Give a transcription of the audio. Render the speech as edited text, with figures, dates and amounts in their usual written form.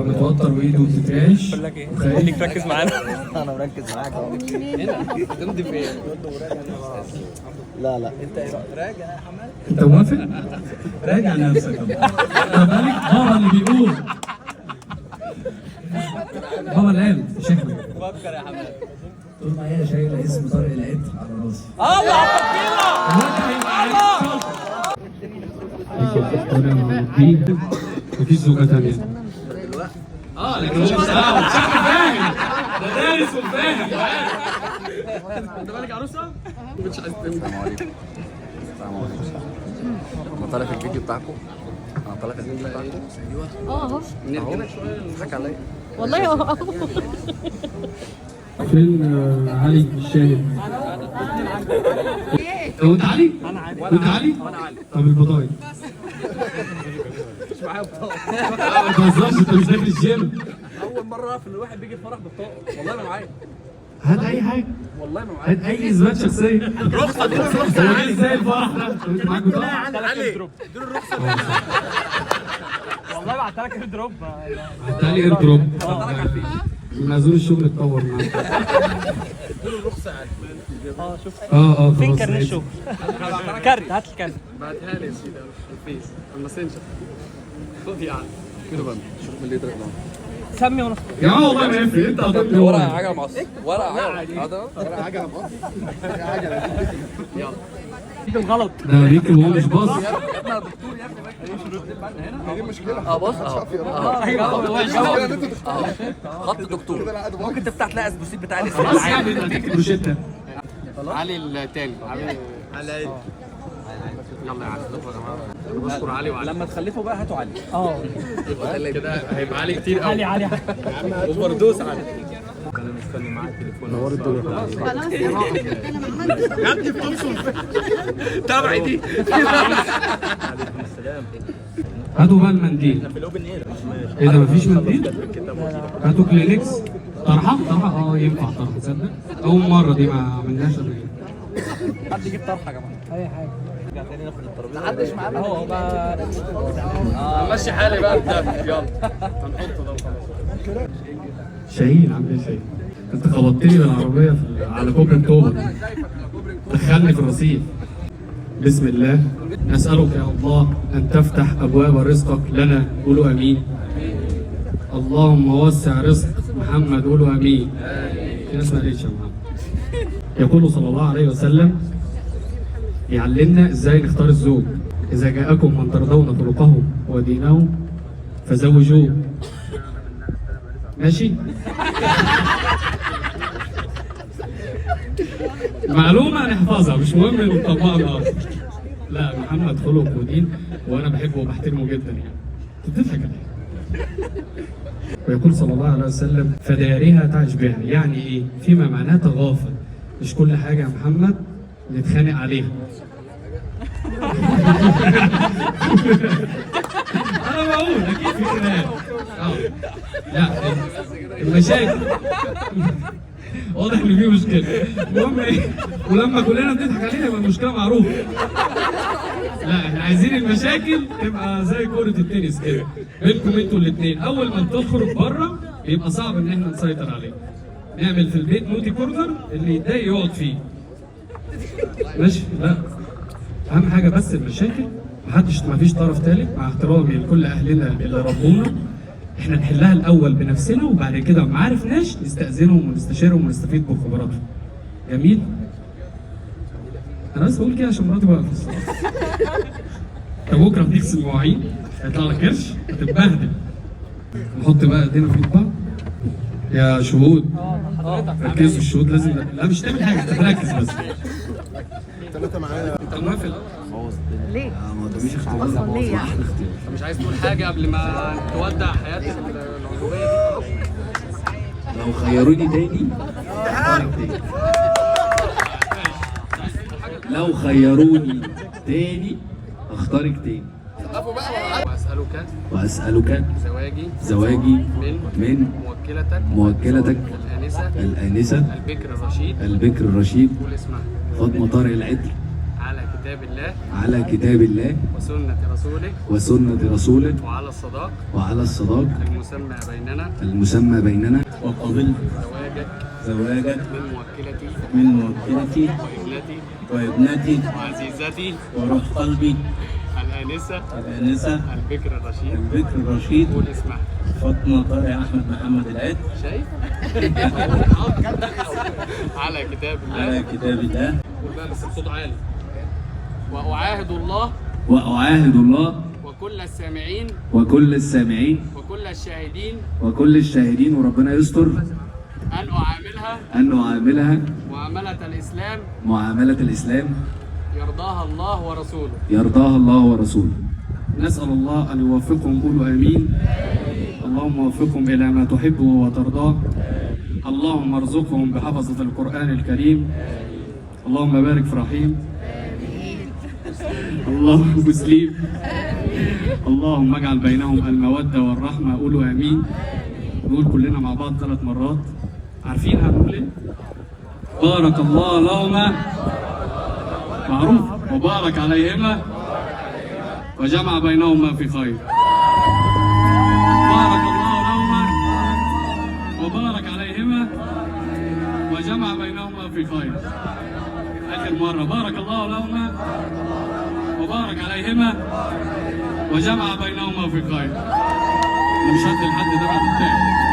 متوتر وايده بتترعش. بقول لك ايه؟ خليك تركز معانا. انا مركز معاك اهو. تمضي فين؟ لا انت ايه رايك؟ راجع يا حماد. انت موافق؟ راجع نفسك اهو. بالك بابا اللي بيقول. بابا اللي قال مش احنا. فكر يا حماد. طول ما هي شايله اسم طارق العطر على راسي. الله الله مفيش زوجة تانية. لكن هو شكله فاهم. ده دارس وفاهم. انت بالك عروسه؟ مش عايز تمضي. السلام عليكم. السلام عليكم. انا طالع في الفيديو بتاعكم. ايوه. اهو نرجع شويه نضحك عليا. والله اهو. فين علي الشاهد؟ هو انت علي؟ انا علي. وانت علي؟ انا علي. طب البضايع؟ مش معايا بطاقه. ما تهزرش انت مش داخل الجيم. اول مره اعرف ان الواحد بيجي الفرح ببطاقه، والله ما معايا. هات اي حاجه. والله ما معايا. هات اي اثبات شخصيه. رخصه دي هو رخصه. ازاي الفرح ده؟ انت معاك بطاقه؟ علي دول الرخصه. والله بعت لك دروب. تعالي اير دروب. بعت لك على الفيس. معزول الشغل اتطور معاك. دول الرخصه يعني. شوف فين كارنيه الشغل؟ كارت، هات الكارت. بعتها لي يا سيدي على الفيس على الماسنجر. خد يا عم كده بقى شوف من اللي يضرب معاك. سمي وانا يا عم والله ما يفرق انت هتطلع ورقه عجله مقص. ورقه عجله مقص. يلا. دي غلط. ده بيكتب وهو مش باص. يا ابني يا دكتور يا ابني هنا دي مشكله. بص خط الدكتور ممكن تفتح تلاقي السبوسيت بتاع الاسم. خلاص يعني انت هتكتب روشته. علي التاني علي يلا يا علي يا جماعه. بشكر علي وعلي. لما تخلفوا بقى هاتوا علي. كده هيبقى علي كتير قوي. علي وبردوس علي. انا مستني معاك التليفون. نور الدنيا. خلاص انا ما عملتش. يا ابني بتوصل تابعي دي. هاتوا بقى المنديل. ايه ده مفيش منديل؟ هاتوا كلينكس. طرحه ينفع طرحه تصدق؟ اول مره دي ما عملناش قبل كده. حد يجيب طرحه يا جماعه. اي حاجه. نرجع تاني ناخد الترابيزه. محدش معانا اهو بقى. ماشي حالي بقى يلا هنحطه ده وخلاص. شاهين عامل ايه شاهين؟ انت خبطتني بالعربيه على كوبري اكتوبر. دخلني في الرصيف. بسم الله نسألك يا الله أن تفتح أبواب رزقك لنا. قولوا أمين. اللهم وسع رزق محمد. قولوا أمين. في ناس ما قالتش يا محمد. يقول صلى الله عليه وسلم يعلمنا إزاي نختار الزوج. إذا جاءكم من ترضون خلقه ودينه فزوجوه. ماشي؟ معلومة نحفظها مش مهم نطبقها النهارده. لا محمد خلق ودين وانا بحبه وبحترمه جدا يعني. بتضحك عليه. ويقول صلى الله عليه وسلم فدارها تعش بها. يعني ايه؟ فيما معناه تغافل. مش كل حاجة يا محمد نتخانق عليها. انا بقول اكيد في خناق. لا المشاكل واضح ان في مشكله. المهم ايه؟ ولما كلنا بنضحك عليها يبقى المشكله معروفه. لا احنا عايزين المشاكل تبقى زي كره التنس كده بينكم انتوا الاثنين. اول ما تخرج بره بيبقى صعب ان احنا نسيطر عليه. نعمل في البيت نوتي كورنر اللي يتضايق يقعد فيه. ماشي؟ لا اهم حاجه بس المشاكل ما فيش طرف ثالث. مع احترامي لكل اهلنا اللي ربونا احنا نحلها الاول بنفسنا وبعد كده ما عرفناش نستاذنهم ونستشيرهم ونستفيد بخبراتهم. جميل؟ انا بس بقول كده عشان مراتي واقفه الصراحه. طب بكره بنغسل مواعين هيطلع لك قرش هتتبهدل. نحط بقى ايدينا في ايد بعض. يا شهود ركزوا. الشهود لازم لا مش تعمل حاجه انت تركز بس. ثلاثة معانا. انت موافق؟ ليه؟ ما قداميش اختيار. اصلا ليه يعني؟ مش عايز تقول حاجة قبل ما تودع حياتك العضوية دي؟ لو خيروني تاني اختارك تاني. لو خيروني تاني اختارك تاني. وأسألك زواجي من موكلتك الآنسة البكر الرشيد قول اسمها فاطمة طارق العطر كتاب الله على كتاب الله وسنة رسوله وسنة رسوله وعلى الصداق وعلى الصداق المسمى بيننا وقبلت زواجك من موكلتي من موكلتي وابنتي وابنتي وعزيزتي وروح قلبي الآنسة البكر الرشيد البكر الرشيد قول اسمها فاطمة طارق أحمد محمد العيد. شايف؟ على كتاب الله على كتاب الله قول بقى بس بصوت عالي. وأعاهد الله وأعاهد الله وكل السامعين وكل السامعين وكل الشاهدين وكل الشاهدين وربنا يستر أن أعاملها معاملة الإسلام معاملة الإسلام يرضاها الله ورسوله. يرضاها الله ورسوله. نسأل الله أن يوفقهم، قولوا آمين. اللهم وفقهم إلى ما تحبه وترضاه. اللهم ارزقهم بحفظة القرآن الكريم. اللهم بارك في رحيم. اللهم مسلم. اللهم اجعل بينهم المودة والرحمة، قولوا آمين. نقول كلنا مع بعض 3 مرات. عارفين هنقول ايه؟ بارك الله لهما، معروف، وبارك عليهما وجمع بينهما في خير. بارك الله لهما وبارك عليهما وجمع بينهما في خير. آخر مرة، بارك الله لهما وبارك عليهما وجمع بينهما في خير. مش هدي لحد ده بعد التاني.